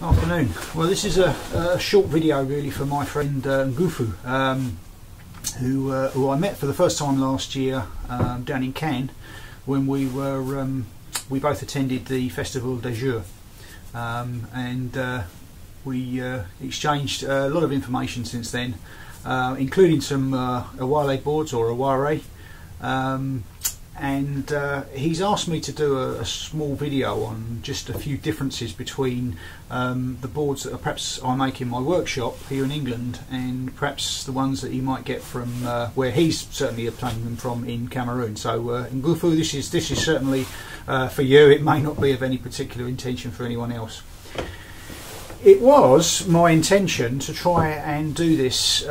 Afternoon. Well, this is a short video really for my friend Ngufu, who I met for the first time last year down in Cannes when we both attended the Festival des Jeux, and we exchanged a lot of information since then, including some Awale boards or Aware. And he's asked me to do a small video on just a few differences between the boards that perhaps I make in my workshop here in England and perhaps the ones that he might get from where he's certainly obtaining them from in Cameroon. So Ngufu, this is certainly for you. It may not be of any particular intention for anyone else. It was my intention to try and do this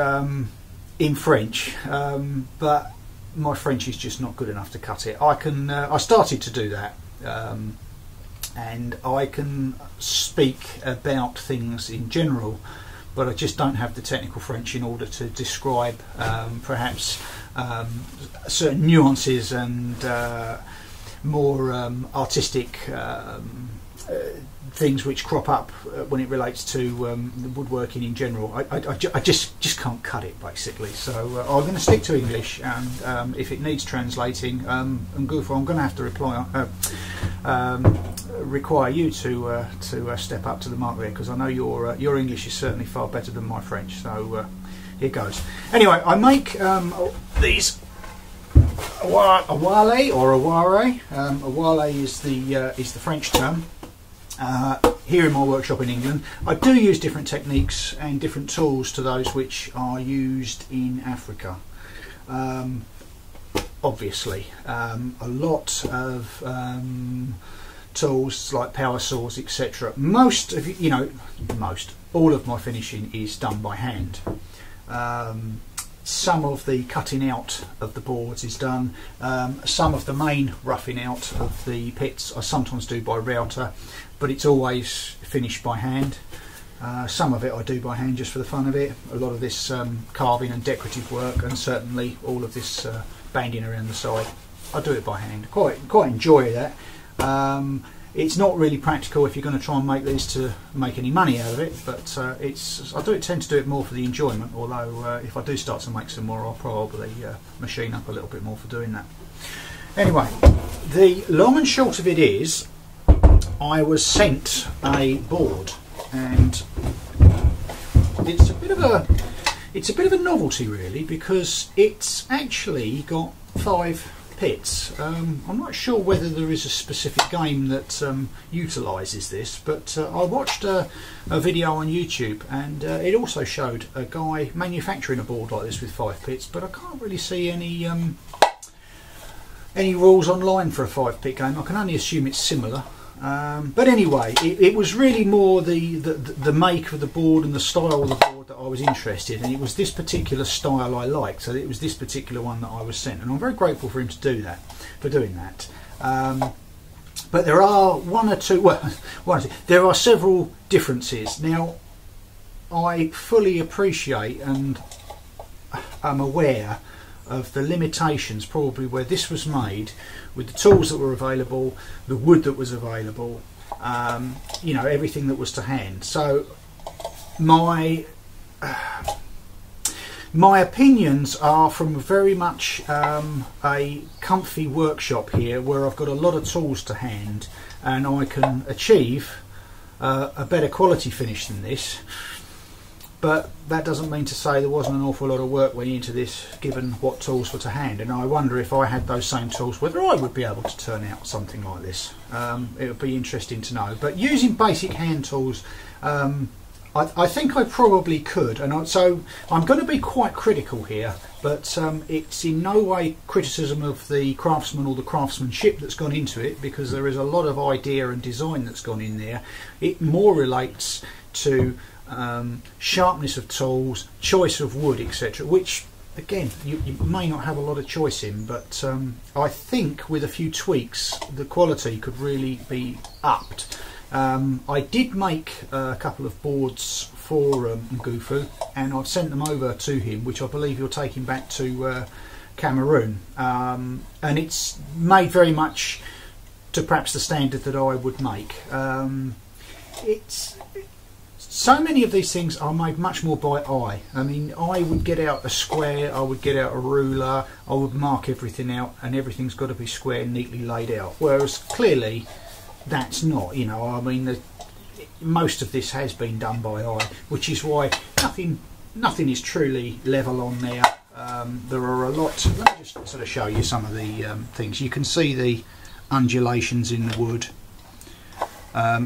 in French, but my French is just not good enough to cut it. I started to do that, and I can speak about things in general, but I just don't have the technical French in order to describe perhaps certain nuances and more artistic things which crop up when it relates to the woodworking in general. I just can't cut it basically, so I'm going to stick to English, and if it needs translating, Ngufu, I'm going to have to require you to step up to the mark there, because I know your English is certainly far better than my French. So here goes. Anyway, I make these Awale or Aware. Awale is the French term. Here in my workshop in England, I do use different techniques and different tools to those which are used in Africa. Obviously, a lot of tools like power saws, etc. All of my finishing is done by hand. Some of the cutting out of the boards is done. Some of the main roughing out of the pits I sometimes do by router, but it's always finished by hand. Some of it I do by hand just for the fun of it. A lot of this carving and decorative work, and certainly all of this banding around the side, I do it by hand. Quite enjoy that. It's not really practical if you're going to try and make these to make any money out of it, but I tend to do it more for the enjoyment, although if I do start to make some more, I'll probably machine up a little bit more for doing that. Anyway, the long and short of it is, I was sent a board, and it's a bit of a novelty really, because it's actually got 5 pits. I'm not sure whether there is a specific game that utilises this, but I watched a video on YouTube, and it also showed a guy manufacturing a board like this with 5 pits, but I can't really see any rules online for a 5-pit game. I can only assume it's similar. But anyway, it was really more the make of the board and the style of the board that I was interested in. It was this particular style I liked, so it was this particular one that I was sent, and I'm very grateful for him to do that, for doing that. But there are there are several differences. Now, I fully appreciate and am aware of the limitations probably where this was made, with the tools that were available, the wood that was available, everything that was to hand. So my opinions are from very much a comfy workshop here, where I've got a lot of tools to hand, and I can achieve a better quality finish than this. But that doesn't mean to say there wasn't an awful lot of work went into this, given what tools were to hand. And I wonder if I had those same tools, whether I would be able to turn out something like this. It would be interesting to know. But using basic hand tools, I think I probably could. And so I'm going to be quite critical here, but it's in no way criticism of the craftsman or the craftsmanship that's gone into it, because there is a lot of idea and design that's gone in there. It more relates to sharpness of tools, choice of wood, etc., which again you may not have a lot of choice in, but I think with a few tweaks the quality could really be upped. I did make a couple of boards for Ngufu, and I've sent them over to him, which I believe you're taking back to Cameroon, and it's made very much to perhaps the standard that I would make. it's so many of these things are made much more by eye. I mean, I would get out a square, I would get out a ruler, I would mark everything out, and everything's got to be square and neatly laid out. Whereas clearly that's not, you know, I mean, most of this has been done by eye, which is why nothing is truly level on there. There are a lot. Let me just sort of show you some of the things. You can see the undulations in the wood.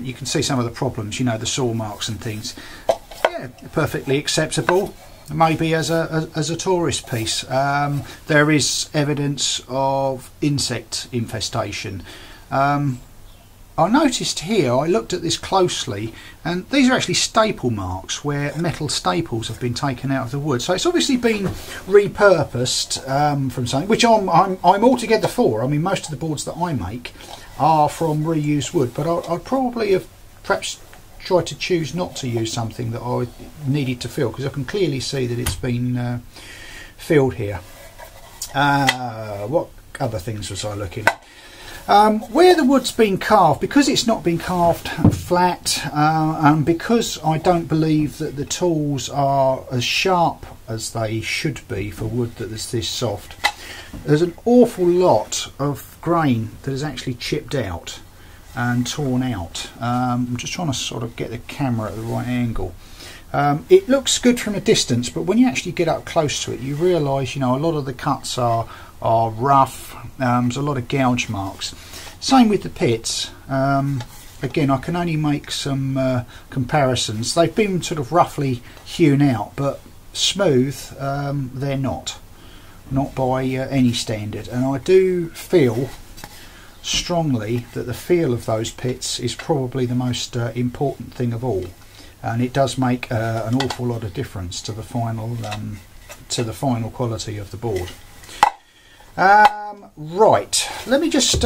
You can see some of the problems, you know, the saw marks and things. Yeah, perfectly acceptable. Maybe as a tourist piece. There is evidence of insect infestation. I noticed here, I looked at this closely, and these are actually staple marks where metal staples have been taken out of the wood. So it's obviously been repurposed from something, which I'm altogether for. I mean, most of the boards that I make are from reused wood, but I'd probably have perhaps tried to choose not to use something that I needed to fill, because I can clearly see that it's been filled here. What other things was I looking at? Where the wood's been carved, because it's not been carved flat, and because I don't believe that the tools are as sharp as they should be for wood that is this soft, there's an awful lot of grain that is actually chipped out and torn out. I'm just trying to sort of get the camera at the right angle. It looks good from a distance, but when you actually get up close to it, you realise, you know, a lot of the cuts are rough. There's a lot of gouge marks. Same with the pits. Again, I can only make some comparisons. They've been sort of roughly hewn out, but smooth they're not by any standard. And I do feel strongly that the feel of those pits is probably the most important thing of all, and it does make an awful lot of difference to the final quality of the board. Right, let me just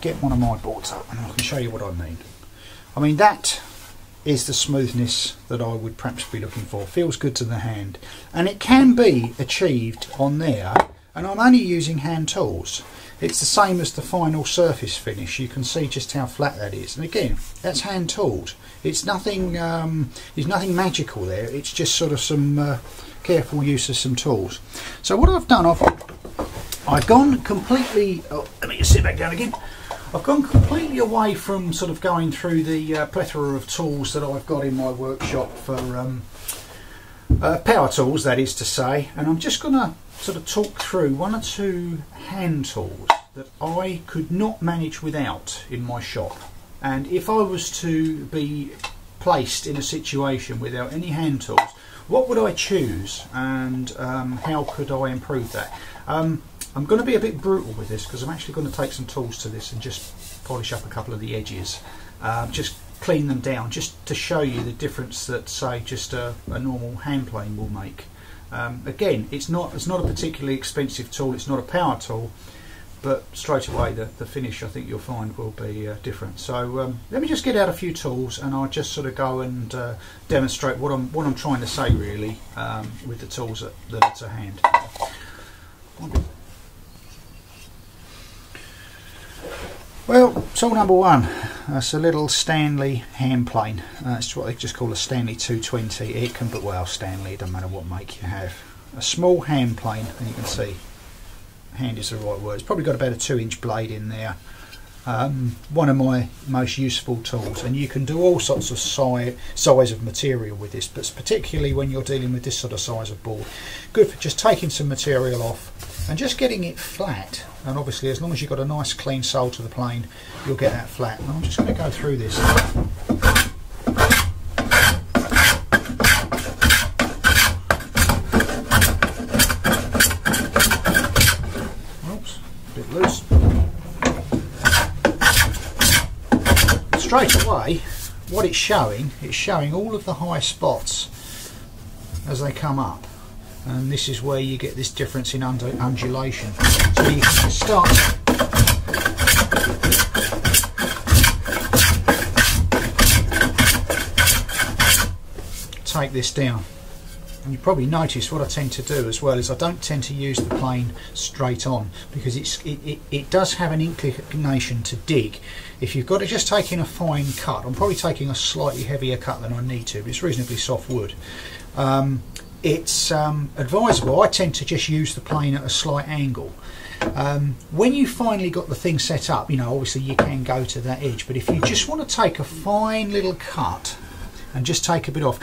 get one of my boards up and I can show you what I mean. I mean, that is the smoothness that I would perhaps be looking for. Feels good to the hand, and it can be achieved on there, and I'm only using hand tools. It's the same as the final surface finish. You can see just how flat that is, and again, that's hand tooled. It's nothing magical there. It's just sort of some careful use of some tools. So what I've done, I've gone completely, let me just sit back down again. I've gone completely away from sort of going through the plethora of tools that I've got in my workshop for power tools, that is to say, and I'm just going to sort of talk through one or two hand tools that I could not manage without in my shop. And if I was to be placed in a situation without any hand tools, what would I choose, and how could I improve that? I'm going to be a bit brutal with this, because I'm actually going to take some tools to this and just polish up a couple of the edges, just clean them down, just to show you the difference that, say, just a normal hand plane will make. Again, it's not a particularly expensive tool, it's not a power tool, but straight away the finish, I think you'll find, will be different. So let me just get out a few tools and I'll just sort of go and demonstrate what I'm trying to say really with the tools that are to hand. Well, tool number one, that's a little Stanley hand plane. It's what they just call a Stanley 220. It can, but well, Stanley, it doesn't matter what make you have. A small hand plane, and you can see, hand is the right word. It's probably got about a 2-inch blade in there. One of my most useful tools, and you can do all sorts of size of material with this, but particularly when you're dealing with this sort of size of board. Good for just taking some material off and just getting it flat. And obviously, as long as you've got a nice clean sole to the plane, you'll get that flat. And I'm just going to go through this. Oops, a bit loose. Straight away, what it's showing all of the high spots as they come up. And this is where you get this difference in undulation. So you can start take this down. And you probably notice what I tend to do as well is I don't tend to use the plane straight on, because it does have an inclination to dig. If you've got to just take in a fine cut, I'm probably taking a slightly heavier cut than I need to, but it's reasonably soft wood. It's advisable, I tend to just use the plane at a slight angle. When you finally got the thing set up, you know, obviously you can go to that edge, but if you just want to take a fine little cut and just take a bit off,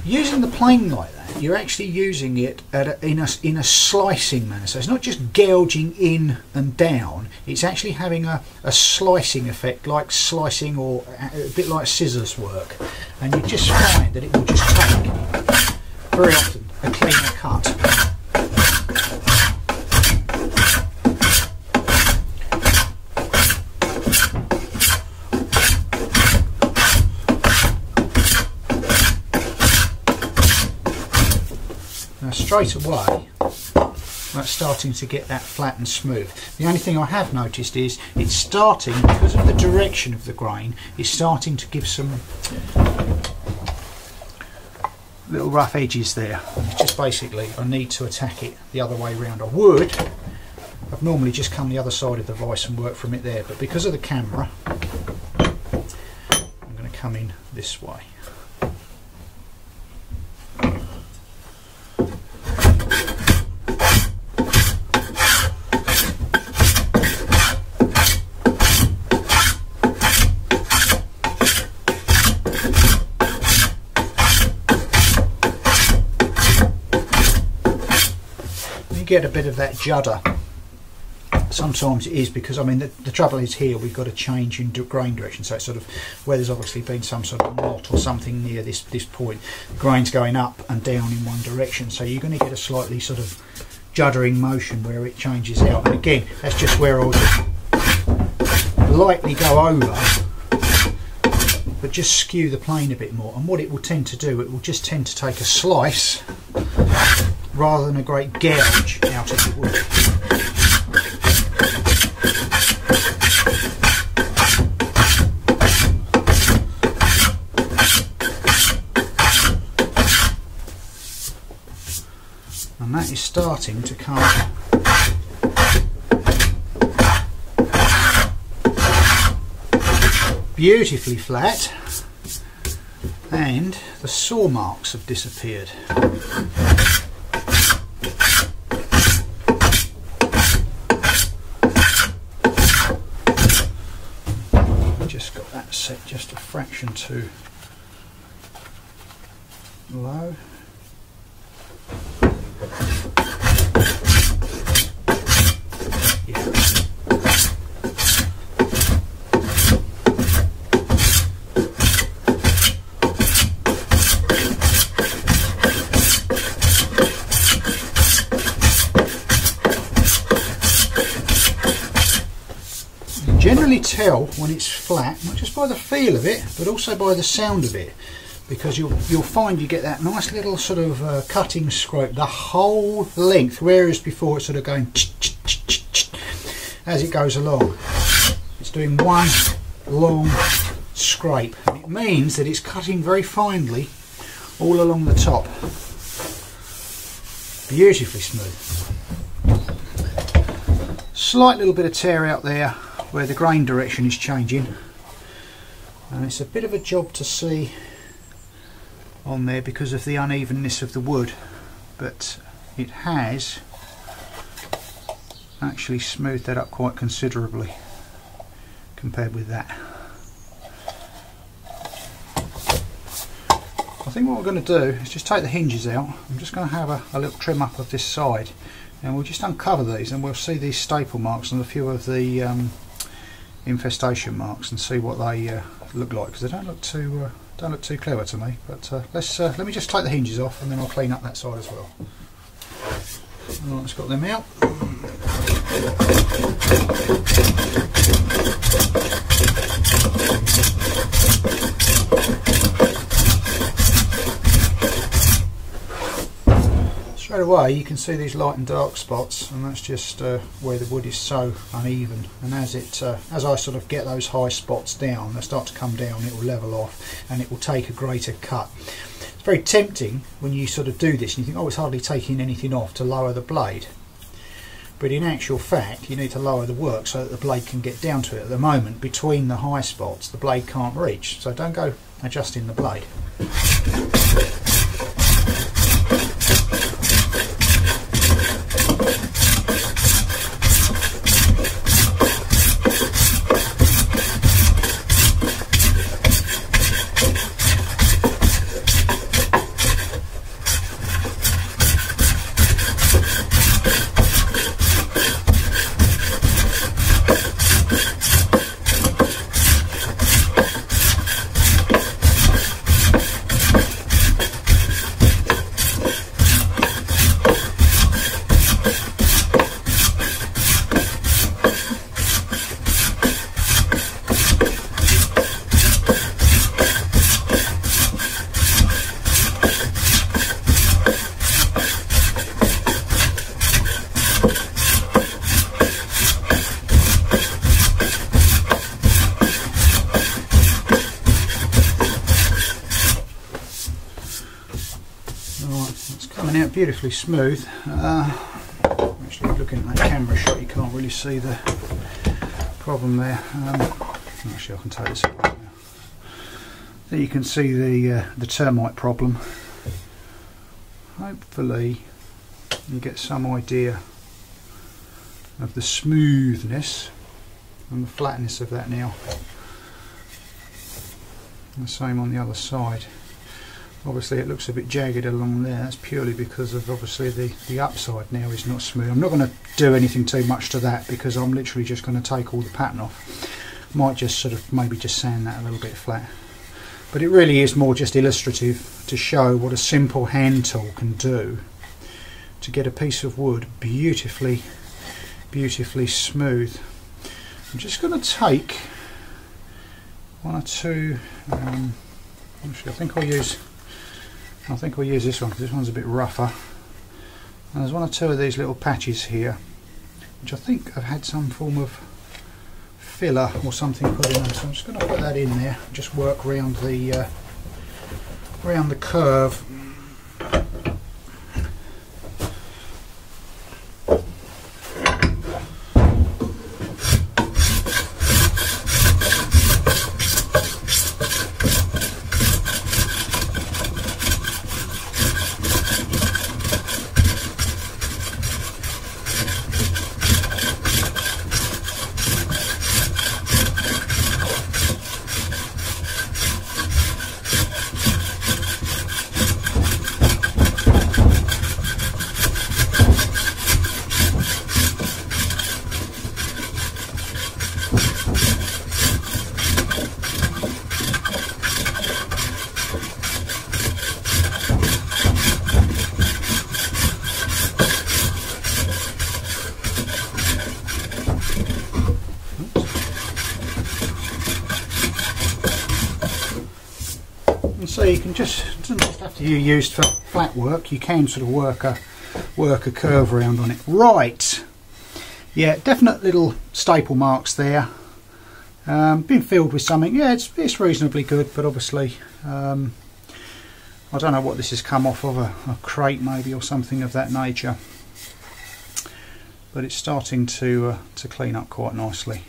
using the plane like that, you're actually using it in a slicing manner. So it's not just gouging in and down, it's actually having a slicing effect, like slicing, or a bit like scissors work. And you just find that it will just take, very often, a cleaner cut. Straight away that's starting to get that flat and smooth. The only thing I have noticed is it's starting, because of the direction of the grain, it's starting to give some little rough edges there. It's just basically I need to attack it the other way around. I've normally just come the other side of the vise and work from it there, but because of the camera I'm going to come in this way. Get a bit of that judder. Sometimes it is because, I mean, the trouble is here we've got a change in grain direction, so it's sort of where there's obviously been some sort of knot or something near this point, the grain's going up and down in one direction, so you're going to get a slightly sort of juddering motion where it changes out. And again, that's just where I'll just lightly go over, but just skew the plane a bit more. And what it will tend to do, it will just tend to take a slice rather than a great gouge out of the wood. And that is starting to come beautifully flat, and the saw marks have disappeared. Set just a fraction too low. Yeah. Generally tell when it's flat, not just by the feel of it, but also by the sound of it, because you'll find you get that nice little sort of cutting scrape the whole length, whereas before it's sort of going as it goes along. It's doing one long scrape, and it means that it's cutting very finely all along the top. Beautifully smooth. Slight little bit of tear out there where the grain direction is changing, and it's a bit of a job to see on there because of the unevenness of the wood, but it has actually smoothed that up quite considerably compared with that. I think what we're going to do is just take the hinges out. I'm just going to have a little trim up of this side, and we'll just uncover these and we'll see these staple marks and a few of the infestation marks and see what they look like, because they don't look too clever to me. But let me just take the hinges off and then I'll clean up that side as well. Right, let's got them out. Straight away you can see these light and dark spots, and that's just where the wood is so uneven, and as I sort of get those high spots down, they start to come down, it will level off and it will take a greater cut. It's very tempting when you sort of do this and you think, oh, it's hardly taking anything off, to lower the blade. But in actual fact, you need to lower the work so that the blade can get down to it. At the moment, between the high spots, the blade can't reach. So don't go adjusting the blade. Out beautifully smooth. Actually, looking at that camera shot, you can't really see the problem there. Actually, I can take this apart now. There you can see the termite problem. Hopefully, you get some idea of the smoothness and the flatness of that now. And the same on the other side. Obviously it looks a bit jagged along there. That's purely because of obviously the upside now is not smooth. I'm not going to do anything too much to that because I'm literally just going to take all the pattern off. Might just sort of maybe just sand that a little bit flat. But it really is more just illustrative to show what a simple hand tool can do to get a piece of wood beautifully smooth. I'm just going to take one or two, actually I think I'll use this one because this one's a bit rougher. And there's one or two of these little patches here which I think have had some form of filler or something put in them, so I'm just going to put that in there, just work round the curve. So you can just, it doesn't just have to be used for flat work, you can sort of work a curve around on it. Right, yeah, definite little staple marks there. Been filled with something, yeah, it's reasonably good, but obviously I don't know what this has come off of, a crate maybe or something of that nature. But it's starting to clean up quite nicely.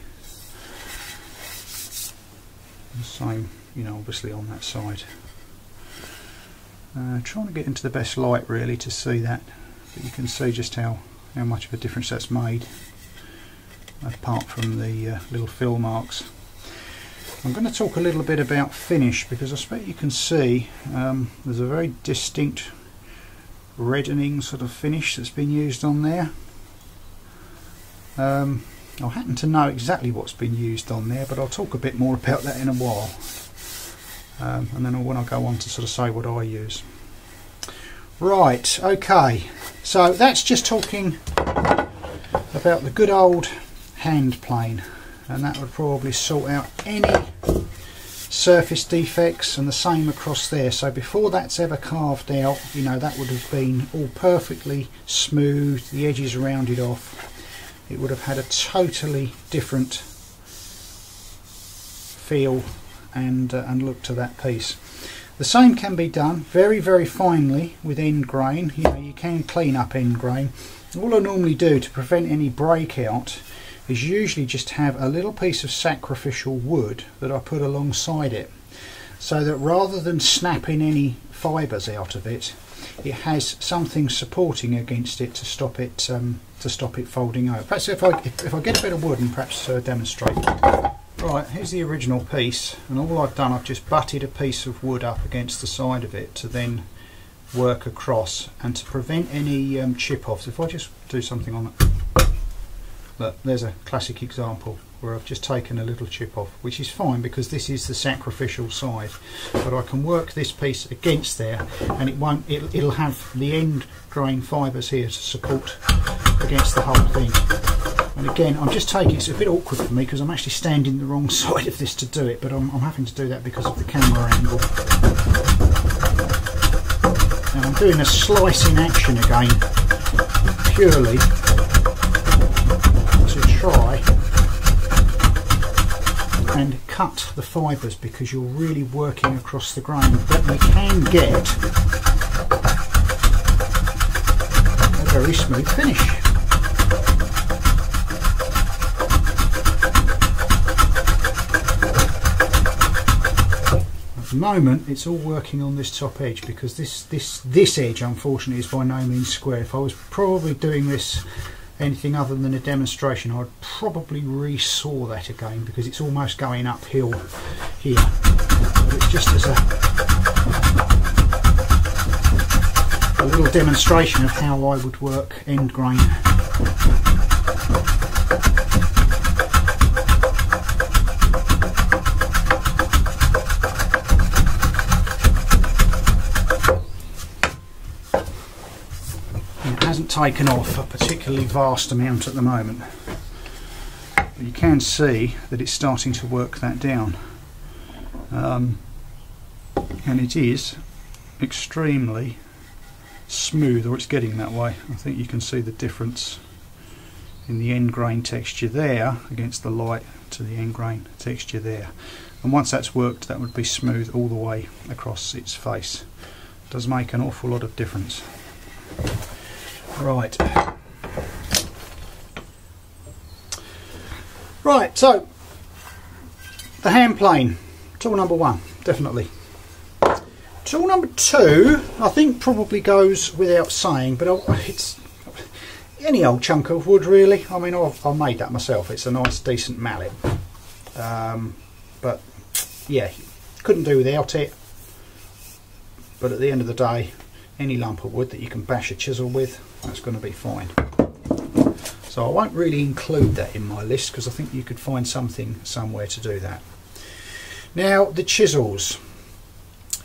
The same, you know, obviously on that side. Trying to get into the best light really to see that, but you can see just how much of a difference that's made, apart from the little fill marks. I'm going to talk a little bit about finish because I expect you can see there's a very distinct reddening sort of finish that's been used on there. I happen to know exactly what's been used on there, but I'll talk a bit more about that in a while. And then when I go on to sort of say what I use. Right, okay, so that's just talking about the good old hand plane, and that would probably sort out any surface defects, and the same across there. So before that's ever carved out, you know, that would have been all perfectly smooth, the edges rounded off. It would have had a totally different feel and look to that piece. The same can be done very finely with end grain. You know, you can clean up end grain. All I normally do to prevent any breakout is usually just have a little piece of sacrificial wood that I put alongside it, so that rather than snapping any fibres out of it, it has something supporting against it to stop it folding over. Perhaps if I get a bit of wood and perhaps demonstrate. Right, here's the original piece, and all I've done, I've just butted a piece of wood up against the side of it to then work across, and to prevent any chip-offs. If I just do something on it, look, there's a classic example where I've just taken a little chip off, which is fine because this is the sacrificial side. But I can work this piece against there, and it'll have the end grain fibres here to support against the whole thing. And again, I'm just taking, it's a bit awkward for me because I'm actually standing the wrong side of this to do it, but I'm having to do that because of the camera angle. And I'm doing a slicing action again, purely to try and cut the fibres, because you're really working across the grain, but you can get a very smooth finish. At the moment it's all working on this top edge, because this edge unfortunately is by no means square. If I was probably doing this anything other than a demonstration, I'd probably re-saw that again, because it's almost going uphill here. But it's just as a little demonstration of how I would work end grain. Taken off a particularly vast amount at the moment, but you can see that it's starting to work that down, and it is extremely smooth, or it's getting that way. I think you can see the difference in the end grain texture there against the light to the end grain texture there, and once that's worked, that would be smooth all the way across its face. It does make an awful lot of difference. Right, so the hand plane, tool number one, definitely. Tool number two, I think probably goes without saying, but it's any old chunk of wood really. I mean, I made that myself. It's a nice decent mallet, but yeah, couldn't do without it. But at the end of the day, any lump of wood that you can bash a chisel with, that's going to be fine. So I won't really include that in my list, because I think you could find something somewhere to do that. Now the chisels,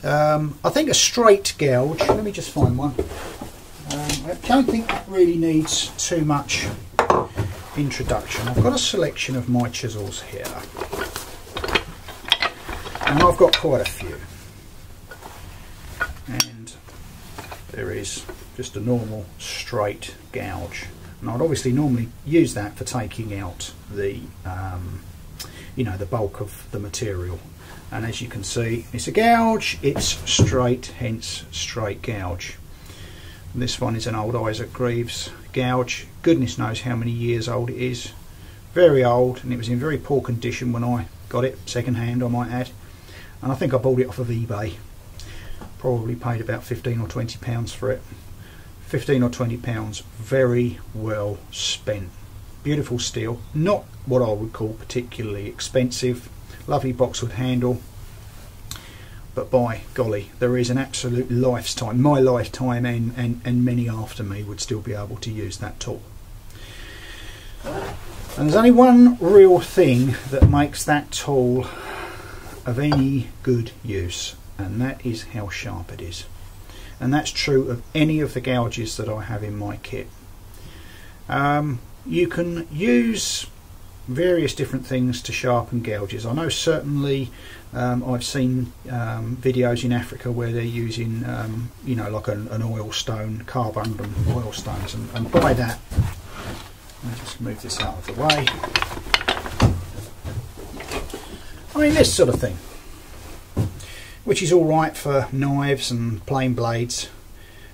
I think a straight gouge, let me just find one. I don't think that really needs too much introduction. I've got a selection of my chisels here, and I've got quite a few. And there is just a normal straight gouge, and I'd obviously normally use that for taking out the you know, the bulk of the material. And as you can see, it's a gouge, it's straight, hence straight gouge. And this one is an old Isaac Greaves gouge. Goodness knows how many years old it is. Very old, and it was in very poor condition when I got it, second hand I might add. And I think I bought it off of eBay. Probably paid about £15 or £20 for it. £15 or £20, very well spent. Beautiful steel, not what I would call particularly expensive. Lovely boxwood handle, but by golly, there is an absolute lifetime, my lifetime and many after me would still be able to use that tool. And there's only one real thing that makes that tool of any good use, and that is how sharp it is. And that's true of any of the gouges that I have in my kit. You can use various different things to sharpen gouges. I know certainly I've seen videos in Africa where they're using you know, like an oil stone, carbuncle oil stones, and by that, let me just move this out of the way. I mean, this sort of thing. which is all right for knives and plain blades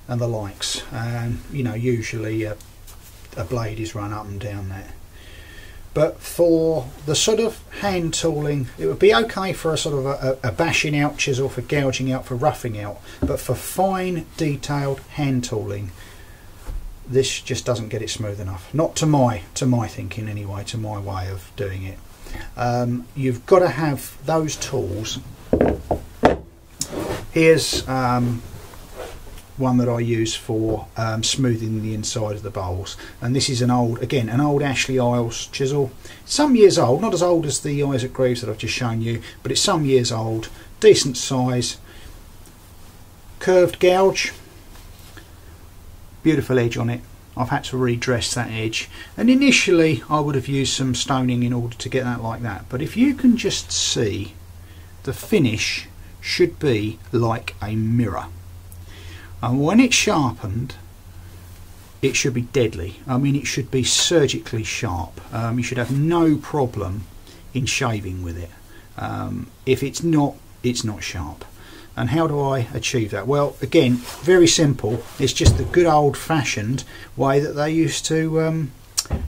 and the likes. And you know, usually a blade is run up and down there. But for the sort of hand tooling, it would be okay for a sort of a bashing out chisel, for gouging out, for roughing out. But for fine, detailed hand tooling, this just doesn't get it smooth enough. Not to my thinking anyway, to my way of doing it. You've got to have those tools. Here's one that I use for smoothing the inside of the bowls, and this is an old Ashley Isles chisel, some years old, not as old as the Isaac Greaves that I've just shown you, but it's some years old, decent size, curved gouge, beautiful edge on it. I've had to redress that edge, and initially I would have used some stoning in order to get that like that, but if you can just see, the finish should be like a mirror. And when it's sharpened, it should be deadly. I mean, it should be surgically sharp. You should have no problem in shaving with it. If it's not sharp. And how do I achieve that? Well, again, very simple. It's just the good old-fashioned way that they used to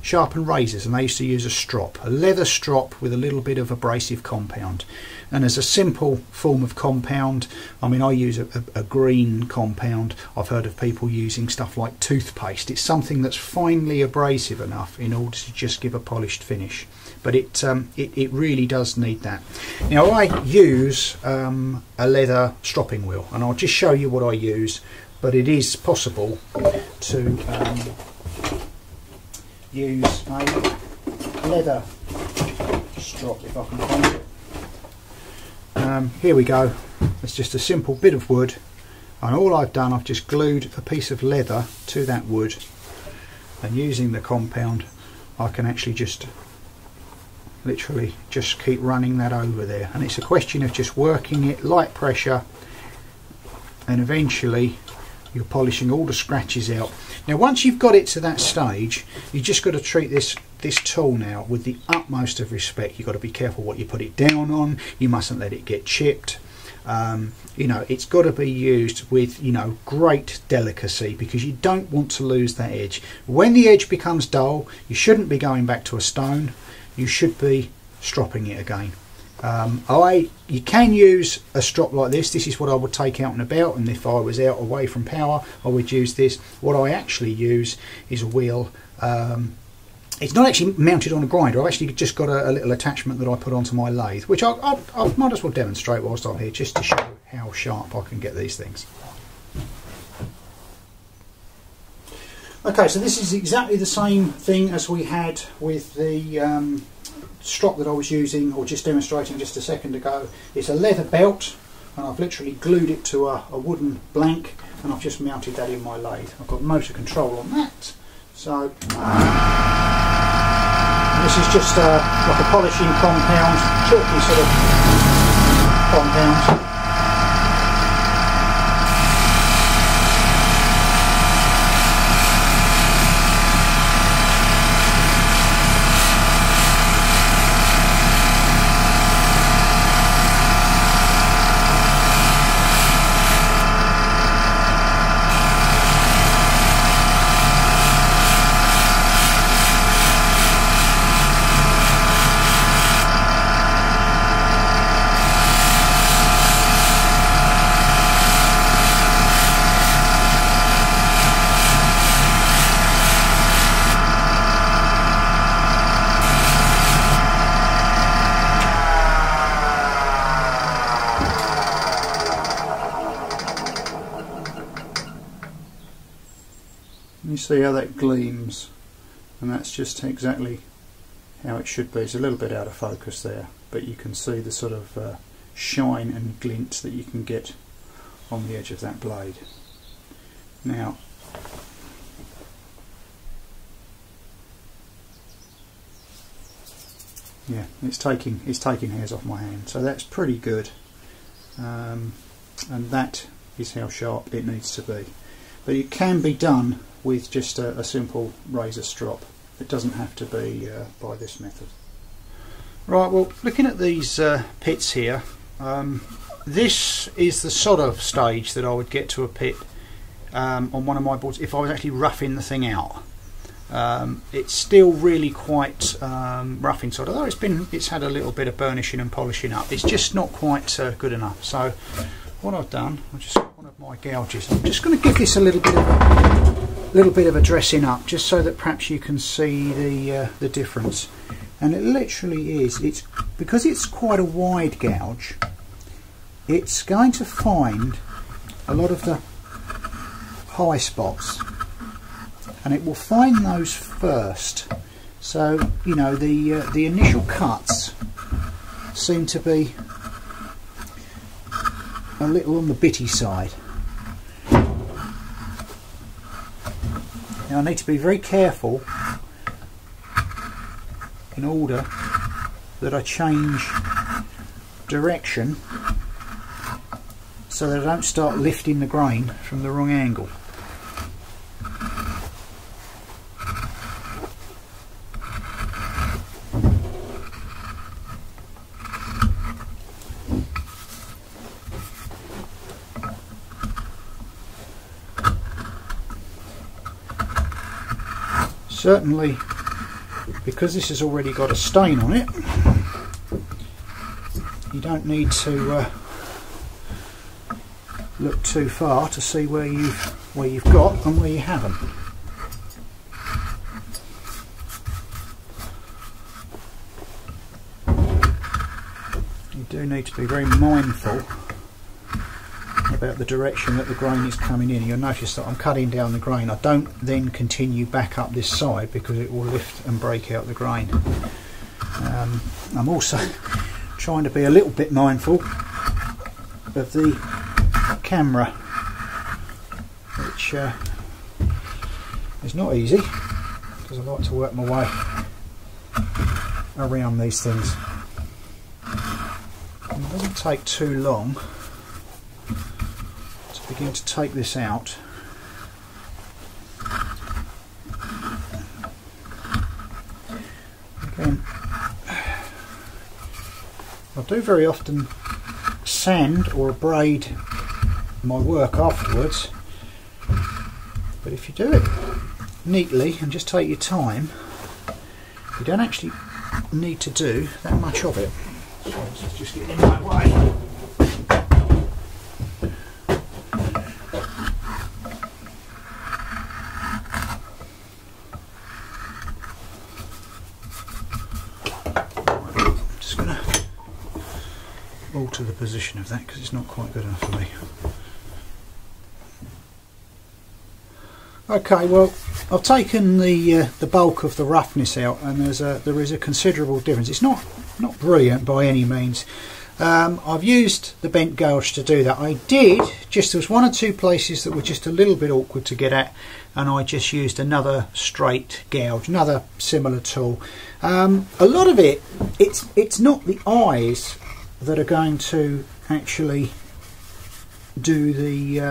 sharpen razors, and they used to use a strop, a leather strop with a little bit of abrasive compound. And as a simple form of compound, I mean, I use a green compound. I've heard of people using stuff like toothpaste. It's something that's finely abrasive enough in order to just give a polished finish. But it really does need that. Now I use a leather stropping wheel, and I'll just show you what I use. But it is possible to use a leather strop, if I can find it. Here we go. It's just a simple bit of wood, and all I've done, I've just glued a piece of leather to that wood, and using the compound I can actually just literally just keep running that over there, and it's a question of just working it light pressure, and eventually you're polishing all the scratches out. Now once you've got it to that stage, you just got to treat this tool now with the utmost of respect. You've got to be careful what you put it down on. You mustn't let it get chipped. You know, it's got to be used with, you know, great delicacy, because you don't want to lose that edge. When the edge becomes dull, you shouldn't be going back to a stone. You should be stropping it again. You can use a strop like this. This is what I would take out and about, and if I was out away from power, I would use this. What I actually use is a wheel. It's not actually mounted on a grinder. I've actually just got a little attachment that I put onto my lathe, which I might as well demonstrate whilst I'm here, just to show how sharp I can get these things. Okay, so this is exactly the same thing as we had with the strop that I was using, or just demonstrating just a second ago. It's a leather belt, and I've literally glued it to a wooden blank, and I've just mounted that in my lathe. I've got motor control on that. So this is just like a polishing compound, chalky sort of compound. You see how that gleams, and that's just exactly how it should be. It's a little bit out of focus there, but you can see the sort of shine and glint that you can get on the edge of that blade. Now, yeah, it's taking hairs off my hand, so that's pretty good, and that is how sharp it needs to be. But it can be done with just a simple razor strop. It doesn't have to be by this method. Right, well, looking at these pits here, this is the sort of stage that I would get to a pit on one of my boards if I was actually roughing the thing out. It's still really quite rough inside, although it's had a little bit of burnishing and polishing up. It's just not quite good enough. So what I've done, I've just got one of my gouges. I'm just going to give this a little bit of a dressing up, just so that perhaps you can see the difference. And it literally is. It's because it's quite a wide gouge. It's going to find a lot of the high spots, and it will find those first. So you know, the initial cuts seem to be a little on the bitty side. Now I need to be very careful in order that I change direction so that I don't start lifting the grain from the wrong angle. Certainly, because this has already got a stain on it, you don't need to look too far to see where you've got and where you haven't. You do need to be very mindful about the direction that the grain is coming in. You'll notice that I'm cutting down the grain. I don't then continue back up this side because it will lift and break out the grain. I'm also trying to be a little bit mindful of the camera, which is not easy because I like to work my way around these things. And it doesn't take too long to begin to take this out. Again, I do very often sand or abrade my work afterwards, but if you do it neatly and just take your time, you don't actually need to do that much of it. So let's just get in my way. Alter the position of that because it's not quite good enough for me. Okay, well, I've taken the bulk of the roughness out, and there is a considerable difference. It's not brilliant by any means. I've used the bent gouge to do that. There was one or two places that were just a little bit awkward to get at, and I just used another straight gouge, another similar tool. A lot of it's not the eyes that are going to actually do the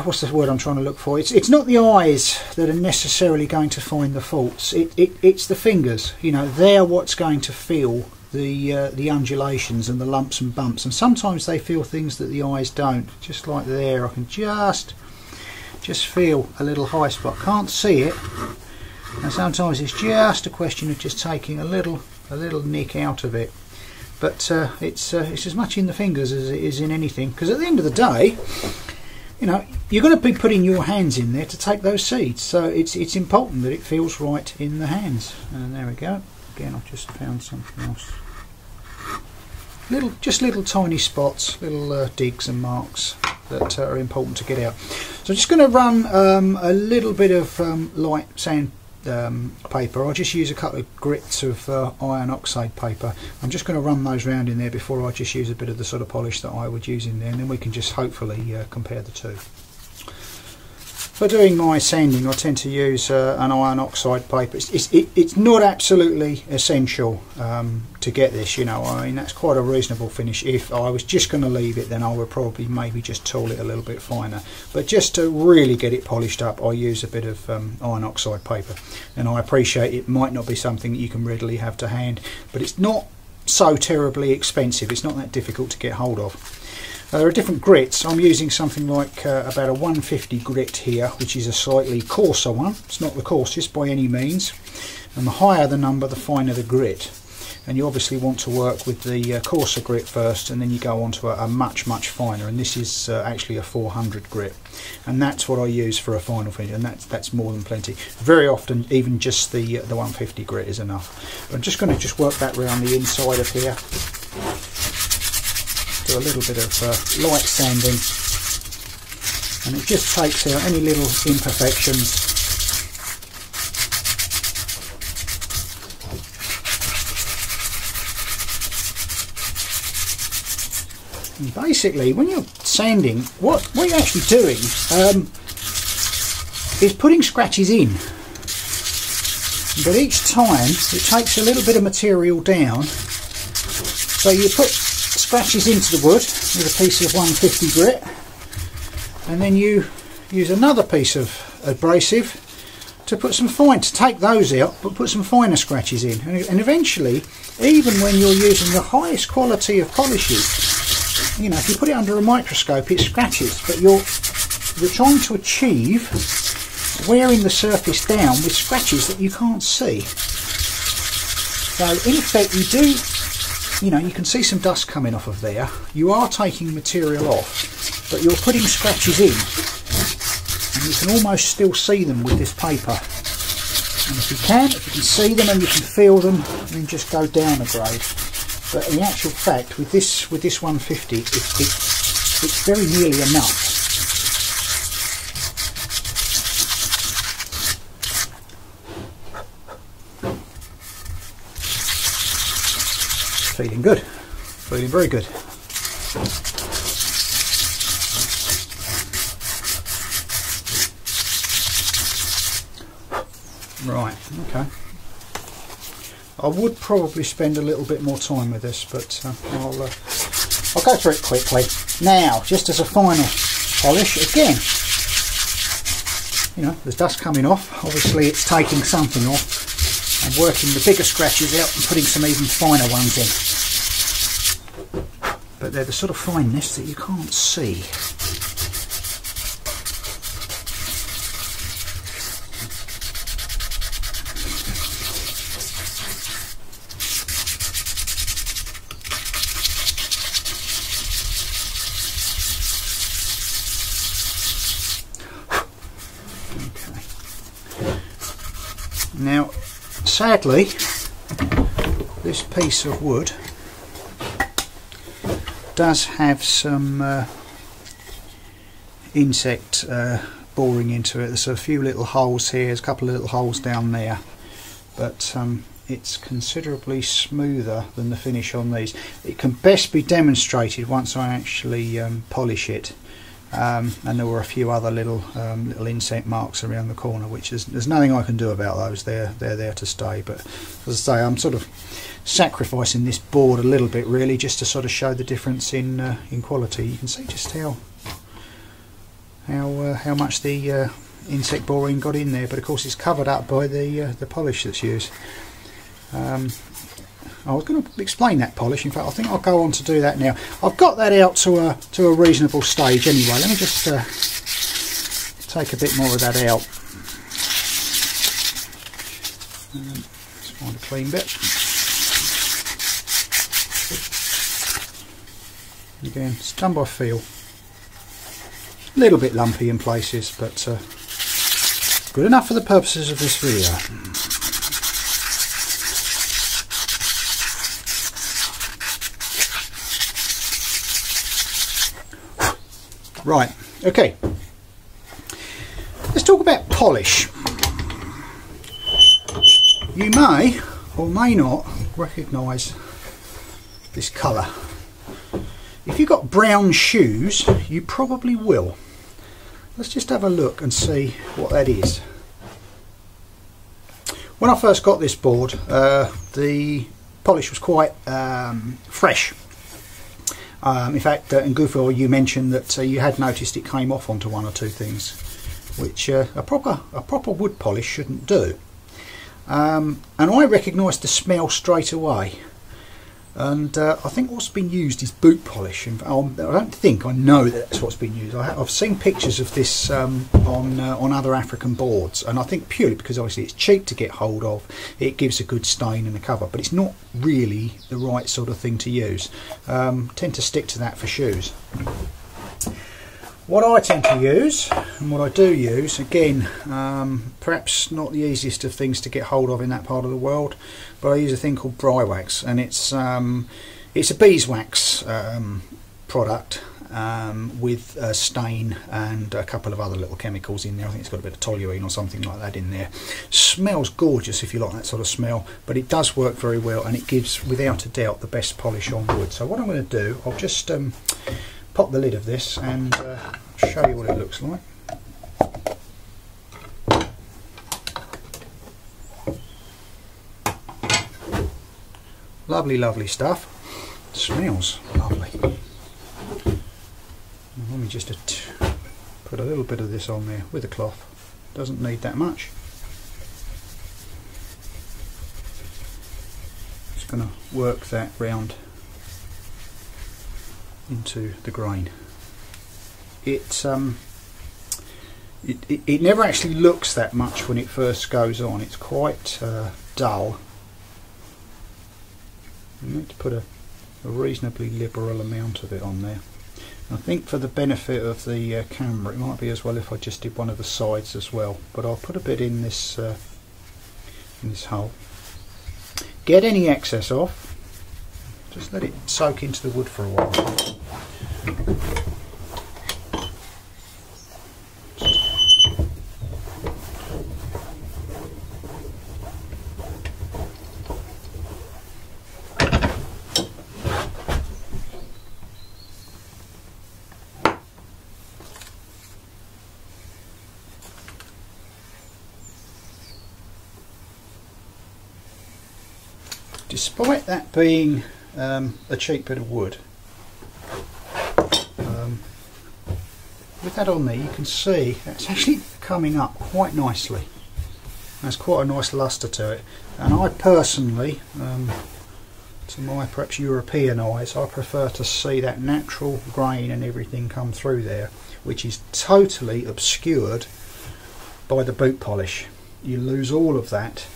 what's the word I'm trying to look for? It's not the eyes that are necessarily going to find the faults. It's the fingers. You know, they're what's going to feel the undulations and the lumps and bumps, and sometimes they feel things that the eyes don't. Just like there, I can just feel a little high spot. Can't see it, and sometimes it's just a question of just taking a little nick out of it. But it's as much in the fingers as it is in anything, because at the end of the day, you know, you're going to be putting your hands in there to take those seeds, so it's important that it feels right in the hands. And there we go. Again, I've just found something else. Little tiny spots, little digs and marks that are important to get out. So I'm just going to run a little bit of light sand paper. I'll just use a couple of grits of iron oxide paper. I'm just going to run those round in there before I just use a bit of the sort of polish that I would use in there, and then we can just hopefully compare the two. For doing my sanding, I tend to use an iron oxide paper. It's not absolutely essential to get this, you know. I mean, that's quite a reasonable finish. If I was just going to leave it, then I would probably maybe just tool it a little bit finer. But just to really get it polished up, I use a bit of iron oxide paper. And I appreciate it might not be something that you can readily have to hand, but it's not so terribly expensive. It's not that difficult to get hold of. There are different grits. I'm using something like about a 150 grit here, which is a slightly coarser one. It's not the coarsest by any means, and the higher the number, the finer the grit. And you obviously want to work with the coarser grit first, and then you go on to a much finer, and this is actually a 400 grit, and that's what I use for a final finish, and that's more than plenty. Very often even just the 150 grit is enough. But I'm just going to work that around the inside of here. Do a little bit of light sanding, and it just takes out any little imperfections. And basically, when you're sanding, what you're actually doing is putting scratches in, but each time it takes a little bit of material down. So you put scratches into the wood with a piece of 150 grit, and then you use another piece of abrasive to put some to take those out, but put some finer scratches in, and eventually, even when you're using the highest quality of polishes, you know, if you put it under a microscope, it scratches, but you're trying to achieve wearing the surface down with scratches that you can't see. So in effect, you do, you know, you can see some dust coming off of there. You are taking material off, but you're putting scratches in, and you can almost still see them with this paper. And if you can see them and you can feel them, then just go down a grade. But in actual fact, with this 150, it's very nearly enough. Feeling good, feeling very good. Right, okay. I would probably spend a little bit more time with this, but I'll go through it quickly. Now, just as a final polish, again, you know, there's dust coming off. Obviously, it's taking something off and working the bigger scratches out and putting some even finer ones in. But they're the sort of fineness that you can't see. Now, sadly, this piece of wood does have some insect boring into it. There's a few little holes here, there's a couple of little holes down there, but it's considerably smoother than the finish on these. It can best be demonstrated once I actually polish it. And there were a few other little insect marks around the corner, which there's nothing I can do about those. They're there to stay. But as I say, I'm sort of sacrificing this board a little bit, really, just to sort of show the difference in quality. You can see just how much the insect boring got in there, but of course it's covered up by the polish that's used. I was going to explain that polish. In fact, I think I'll go on to do that now. I've got that out to a reasonable stage anyway. Let me just take a bit more of that out. Let's find a clean bit. Again, it's done by feel. A little bit lumpy in places, but good enough for the purposes of this video. Right, okay, let's talk about polish. You may or may not recognise this colour. If you've got brown shoes, you probably will. Let's just have a look and see what that is. When I first got this board, the polish was quite fresh. In fact, in Goofy, you mentioned that you had noticed it came off onto one or two things, which a proper wood polish shouldn't do. And I recognised the smell straight away. And I think what's been used is boot polish. And I don't think, I know that that's what's been used. I've seen pictures of this on other African boards, and I think purely because obviously it's cheap to get hold of, it gives a good stain and a cover, but it's not really the right sort of thing to use. Tend to stick to that for shoes. What I tend to use, and what I do use, again, perhaps not the easiest of things to get hold of in that part of the world, but I use a thing called dry wax, and it's a beeswax product with a stain and a couple of other little chemicals in there. I think it's got a bit of toluene or something like that in there. Smells gorgeous if you like that sort of smell, but it does work very well, and it gives, without a doubt, the best polish on wood. So what I'm going to do, I'll just pop the lid of this and show you what it looks like. Lovely, lovely stuff. Smells lovely. Let me just put a little bit of this on there with a cloth. Doesn't need that much. Just going to work that round into the grain. It never actually looks that much when it first goes on. It's quite dull. You need to put a reasonably liberal amount of it on there. I think for the benefit of the camera, it might be as well if I just did one of the sides as well. But I'll put a bit in this hole. Get any excess off. Just let it soak into the wood for a while. Despite that being a cheap bit of wood, with that on there, you can see it's actually coming up quite nicely. There's quite a nice luster to it, and I personally, to my perhaps European eyes, I prefer to see that natural grain and everything come through there, which is totally obscured by the boot polish. You lose all of that.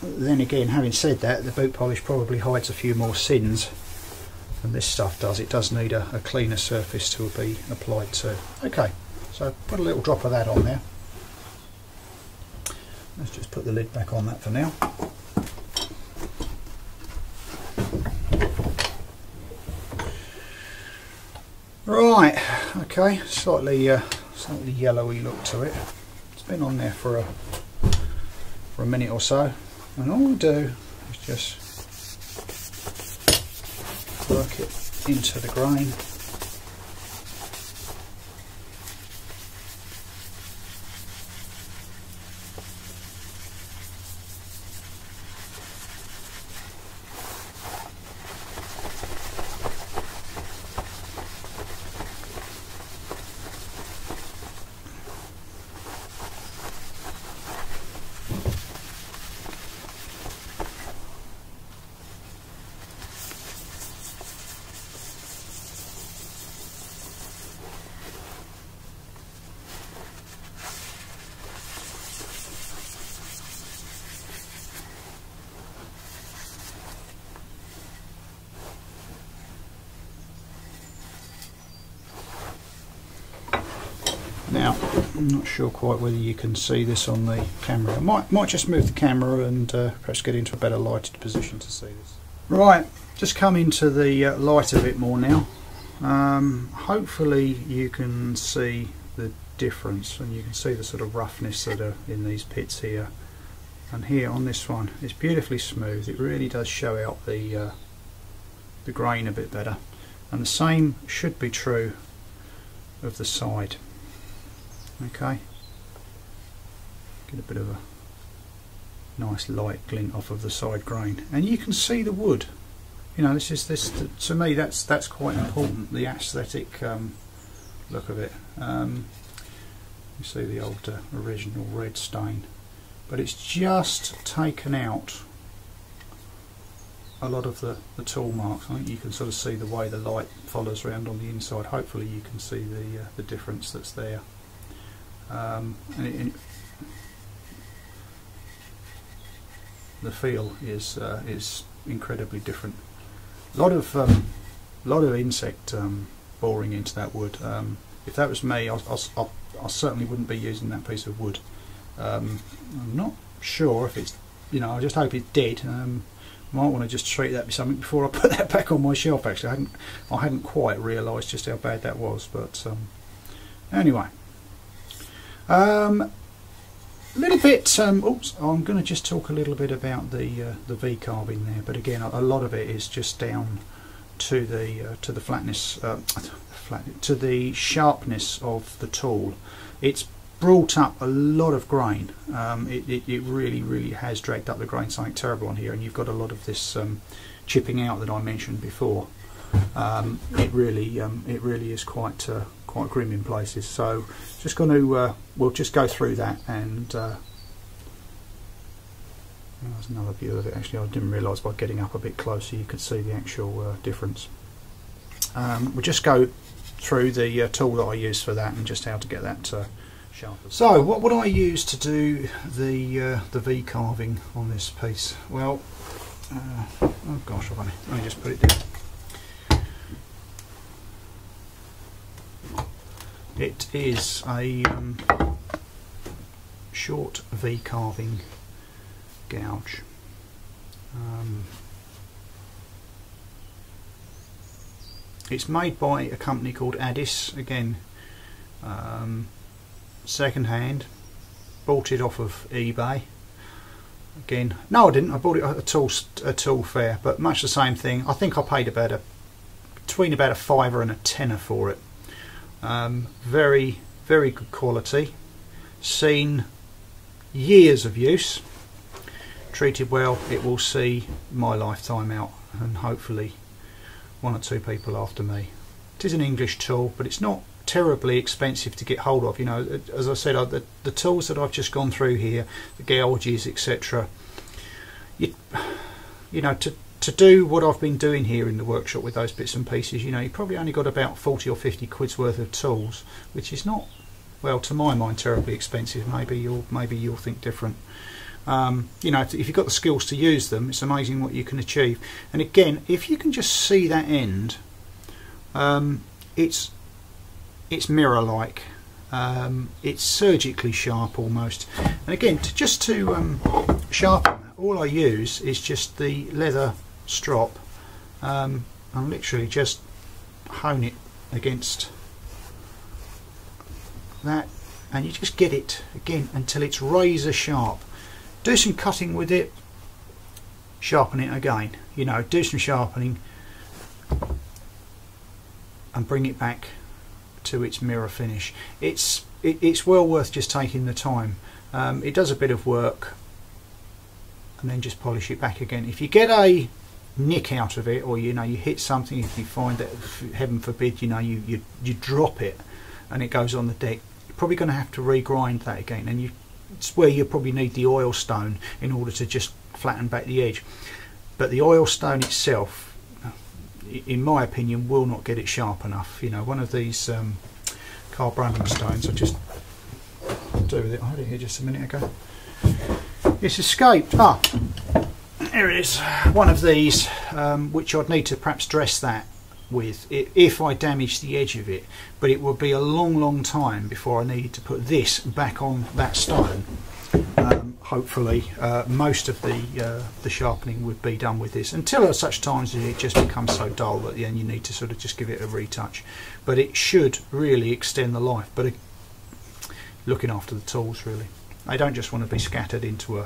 Then again, having said that, the boot polish probably hides a few more sins than this stuff does. It does need a cleaner surface to be applied to. Okay, so put a little drop of that on there. Let's just put the lid back on that for now. Right, okay, slightly yellowy look to it. It's been on there for a minute or so, and all we do is just work it into the grain. Now, I'm not sure quite whether you can see this on the camera. I might just move the camera and perhaps get into a better lighted position to see this. Right, just come into the light a bit more now. Hopefully you can see the difference, and you can see the sort of roughness that are in these pits here. And here on this one, it's beautifully smooth. It really does show out the grain a bit better. And the same should be true of the side. Okay, get a bit of a nice light glint off of the side grain, and you can see the wood. You know, to me that's quite important, the aesthetic look of it. You see the old original red stain, but it's just taken out a lot of the tool marks. I think you can sort of see the way the light follows around on the inside. Hopefully you can see the difference that's there. And the feel is incredibly different. A lot of insect boring into that wood. If that was me, I certainly wouldn't be using that piece of wood. I'm not sure if it's, I just hope it's dead. Might want to just treat that with something before I put that back on my shelf. Actually, I hadn't quite realised just how bad that was. But anyway, a little bit. Oops, I'm going to just talk a little bit about the V carving there. But again, a lot of it is just down to the flatness, to the sharpness of the tool. It's brought up a lot of grain. It really has dragged up the grain, something terrible on here, and you've got a lot of this chipping out that I mentioned before. It really is quite grim in places. So just going to we'll just go through that, and there's another view of it. Actually, I didn't realise by getting up a bit closer you could see the actual difference. We'll just go through the tool that I use for that and just how to get that sharper. So what would I use to do the V carving on this piece? Well, oh gosh, let me just put it down. It is a short V carving gouge. It's made by a company called Addis. Again, second hand. Bought it off of eBay. Again, no, I didn't. I bought it at a tool fair, but much the same thing. I think I paid between about a £5 and a £10 for it. Very good quality. Seen years of use. Treated well, it will see my lifetime out, and hopefully one or two people after me. It is an English tool, but it's not terribly expensive to get hold of. As I said, the tools that I've just gone through here, the gouges, etc. To do what I've been doing here in the workshop with those bits and pieces, you probably only got about 40 or 50 quid's worth of tools, which is not, well, to my mind, terribly expensive. Maybe you'll think different. If you've got the skills to use them, it's amazing what you can achieve. And again, if you can just see that end, it's mirror-like. It's surgically sharp almost. And again, to sharpen that, all I use is just the leather strop. I'm literally just hone it against that, and you just get it again until it's razor sharp. Do some cutting with it, sharpen it again, do some sharpening and bring it back to its mirror finish. It's well worth just taking the time. It does a bit of work, and then just polish it back again. If you get a nick out of it, or you hit something, if you find that, heaven forbid, you drop it and it goes on the deck, you're probably going to have to regrind that again, and it's where you probably need the oil stone in order to just flatten back the edge. But the oil stone itself, in my opinion, will not get it sharp enough. One of these carbonum stones, I just do with it. I had it here just a minute ago. It's escaped. Here it is. One of these, which I'd need to perhaps dress that with if I damage the edge of it, but it would be a long time before I needed to put this back on that stone. Hopefully most of the sharpening would be done with this, until at such times it just becomes so dull that then you need to sort of just give it a retouch. But it should really extend the life. But looking after the tools, really, they don't just want to be scattered into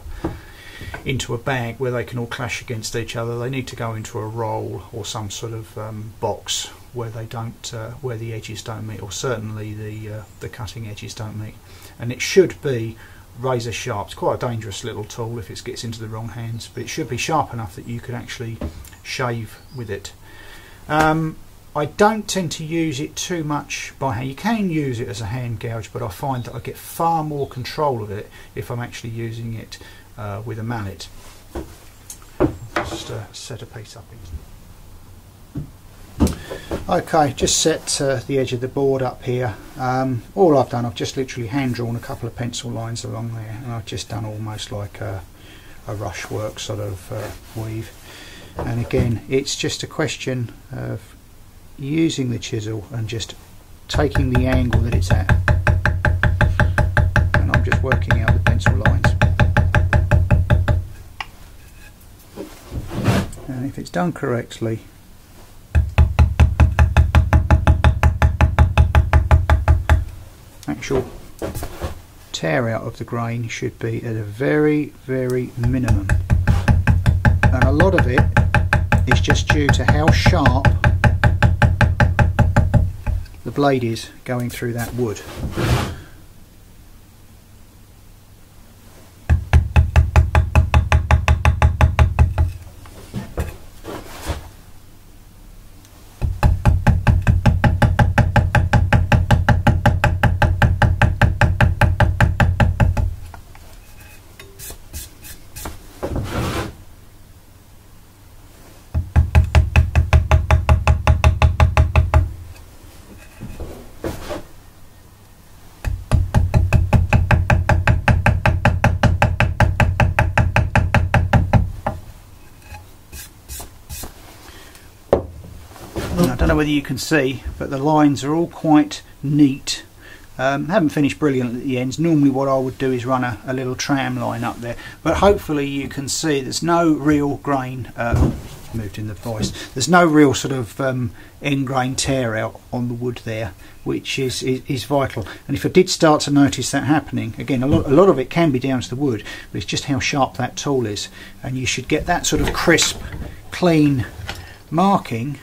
a bag where they can all clash against each other. They need to go into a roll or some sort of box where they don't, where the edges don't meet, or certainly the cutting edges don't meet. And it should be razor sharp. It's quite a dangerous little tool if it gets into the wrong hands, but it should be sharp enough that you could actually shave with it. I don't tend to use it too much by hand. You can use it as a hand gouge, but I find that I get far more control of it if I'm actually using it with a mallet. just set a piece up in. Okay, just set the edge of the board up here. All I've done, I've just literally hand drawn a couple of pencil lines along there, and I've just done almost like a rushwork sort of weave. And again, it's just a question of using the chisel and just taking the angle that it's at, and I'm just working out the pencil lines. And if it's done correctly, actual tear out of the grain should be at a very, very minimum, and a lot of it is just due to how sharp the blade is going through that wood. I don't know whether you can see, but the lines are all quite neat. Haven't finished brilliant at the ends. Normally what I would do is run a little tram line up there, but hopefully you can see there's no real grain, moved in the voice, there's no real sort of end grain tear out on the wood there, which is vital. And if I did start to notice that happening, again, a lot of it can be down to the wood, but it's just how sharp that tool is, and you should get that sort of crisp, clean marking,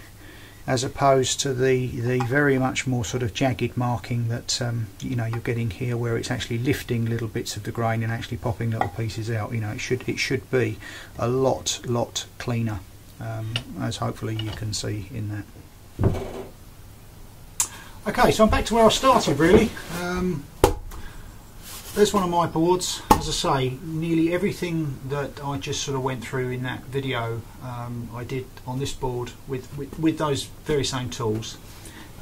as opposed to the very much more sort of jagged marking that you know, you're getting here, where it's actually lifting little bits of the grain and actually popping little pieces out. You know, it should be a lot cleaner, as hopefully you can see in that. Okay, so I'm back to where I started really. There's one of my boards. As I say, nearly everything that I just sort of went through in that video I did on this board with those very same tools.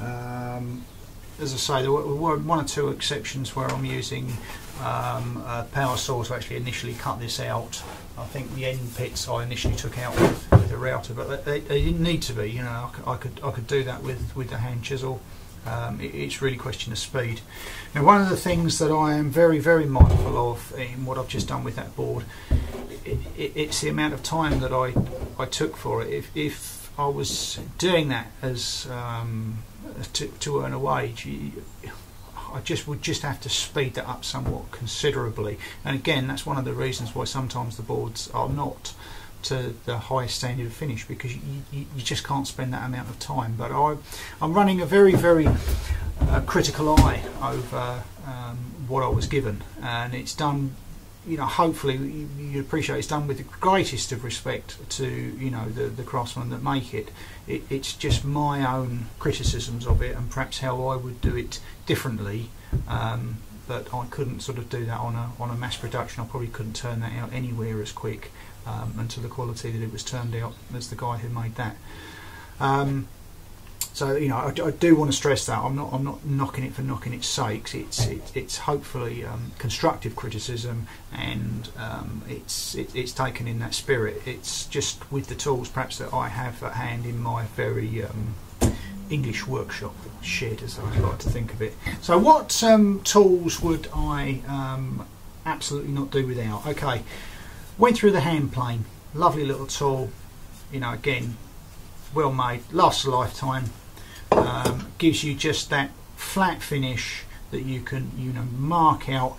As I say, there were one or two exceptions where I'm using a power saw to actually initially cut this out. I think the end pits I initially took out with a router, but they didn't need to be. You know, I could do that with the hand chisel. It's really a question of speed. Now, one of the things that I am very mindful of in what I've just done with that board, it's the amount of time that I took for it. If I was doing that as to earn a wage, I would just have to speed that up somewhat considerably. And again, that's one of the reasons why sometimes the boards are not to the highest standard of finish, because you just can't spend that amount of time. But I'm running a very critical eye over what I was given, and it's done, you know, hopefully you appreciate it's done with the greatest of respect to, you know, the craftsmen that make it. It's just my own criticisms of it and perhaps how I would do it differently, but I couldn't sort of do that on a mass production. I probably couldn't turn that out anywhere as quick and to the quality that it was turned out as the guy who made that. So, you know, I do want to stress that I'm not knocking it for knocking its sakes. It's hopefully constructive criticism, and it's taken in that spirit. It's just with the tools perhaps that I have at hand in my very English workshop shed, as I like to think of it. So what tools would I absolutely not do without? Okay, went through the hand plane. Lovely little tool, you know, again, well made, lasts a lifetime. Gives you just that flat finish that you can, you know, mark out.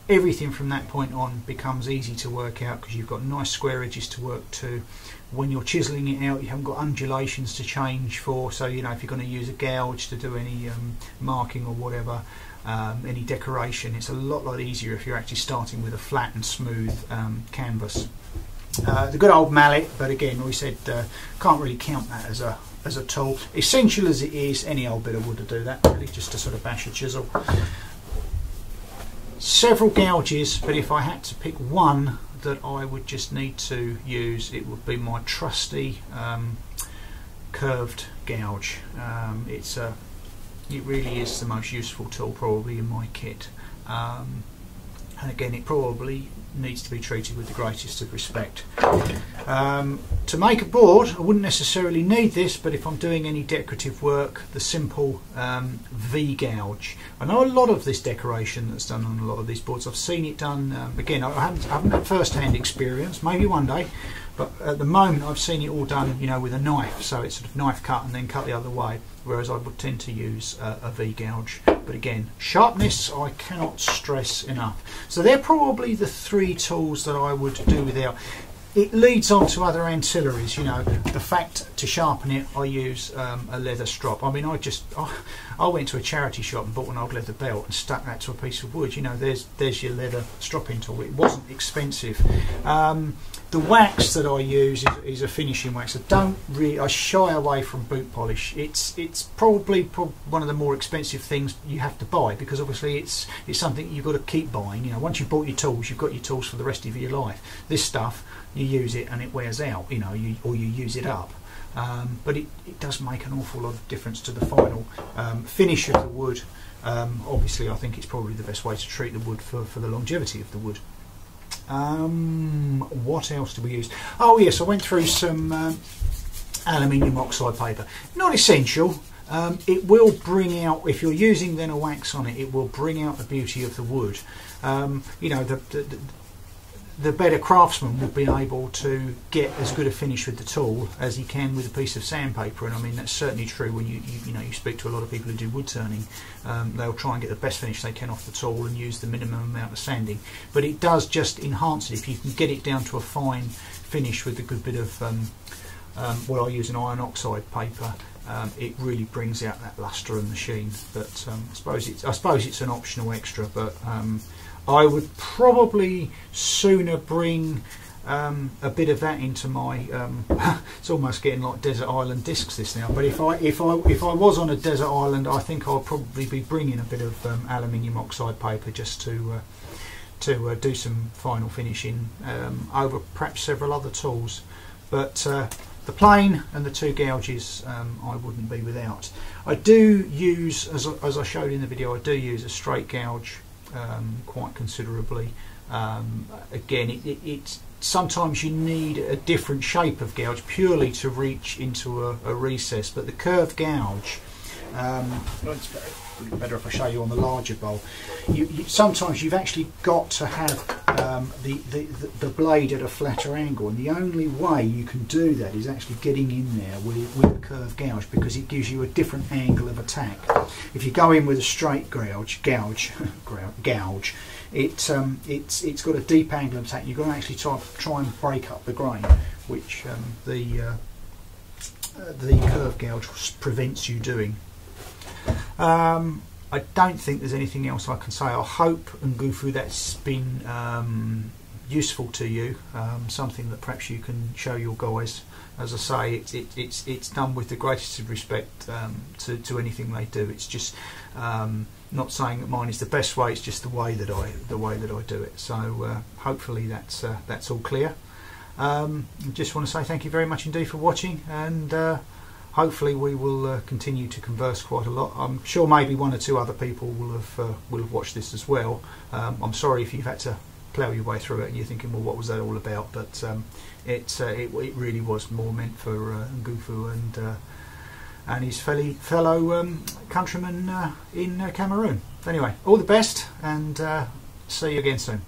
Everything from that point on becomes easy to work out because you've got nice square edges to work to. When you're chiseling it out, you haven't got undulations to change for, so, you know, if you're going to use a gouge to do any marking or whatever, any decoration, it's a lot easier if you're actually starting with a flat and smooth canvas. The good old mallet, but again, we said can't really count that as a tool. Essential as it is, any old bit of wood to do that, really, just to sort of bash a chisel. Several gouges, but if I had to pick one that I would just need to use, it would be my trusty curved gouge. It really is the most useful tool probably in my kit, and again it probably needs to be treated with the greatest of respect. To make a board I wouldn't necessarily need this, but if I'm doing any decorative work, the simple V gouge. I know a lot of this decoration that's done on a lot of these boards. I've seen it done, again I haven't had first-hand experience, maybe one day, but at the moment I've seen it all done, you know, with a knife, so it's sort of knife cut and then cut the other way, whereas I would tend to use a V gouge. But again, sharpness I cannot stress enough. So they're probably the three tools that I would do without. It leads on to other ancillaries, you know, the fact to sharpen it I use a leather strop. I mean, I went to a charity shop and bought an old leather belt and stuck that to a piece of wood. You know, there's your leather stropping tool. It wasn't expensive. The wax that I use is a finishing wax. I shy away from boot polish. It's probably one of the more expensive things you have to buy, because obviously it's something you've got to keep buying. You know, once you've bought your tools, you've got your tools for the rest of your life. This stuff, you use it and it wears out, you know, or you use it up. But it does make an awful lot of difference to the final finish of the wood. Obviously I think it's probably the best way to treat the wood for the longevity of the wood. What else do we use? Oh yes, I went through some aluminium oxide paper. Not essential. It will bring out, if you're using then a wax on it, it will bring out the beauty of the wood. You know, the better craftsman will be able to get as good a finish with the tool as he can with a piece of sandpaper, and I mean that's certainly true when you speak to a lot of people who do wood turning. They'll try and get the best finish they can off the tool and use the minimum amount of sanding, but it does just enhance it if you can get it down to a fine finish with a good bit of what I use an iron oxide paper. It really brings out that lustre and the sheen. But I suppose it's an optional extra, but I would probably sooner bring a bit of that into my it's almost getting like desert island discs this now, but if I was on a desert island, I think I'll probably be bringing a bit of aluminium oxide paper just to do some final finishing over perhaps several other tools. But the plane and the two gouges I wouldn't be without. I do use, as I showed in the video, I do use a straight gouge quite considerably. Again, it's sometimes you need a different shape of gouge purely to reach into a recess, but the curved gouge, it's better if I show you on the larger bowl. Sometimes you've actually got to have the blade at a flatter angle, and the only way you can do that is actually getting in there with a curved gouge, because it gives you a different angle of attack. If you go in with a straight gouge, it's got a deep angle of attack. You've got to actually try and break up the grain, which the curved gouge prevents you doing. I don't think there's anything else I can say. I hope, Ngufu, that's been useful to you, something that perhaps you can show your guys. As I say, it's done with the greatest of respect to anything they do. It's just not saying that mine is the best way. It's just the way that I do it. So hopefully that's all clear. I just want to say thank you very much indeed for watching, and hopefully we will continue to converse quite a lot. I'm sure maybe one or two other people will have watched this as well. I'm sorry if you've had to plough your way through it and you're thinking, well, what was that all about? But it really was more meant for Ngufu and his fellow countrymen in Cameroon. Anyway, all the best, and see you again soon.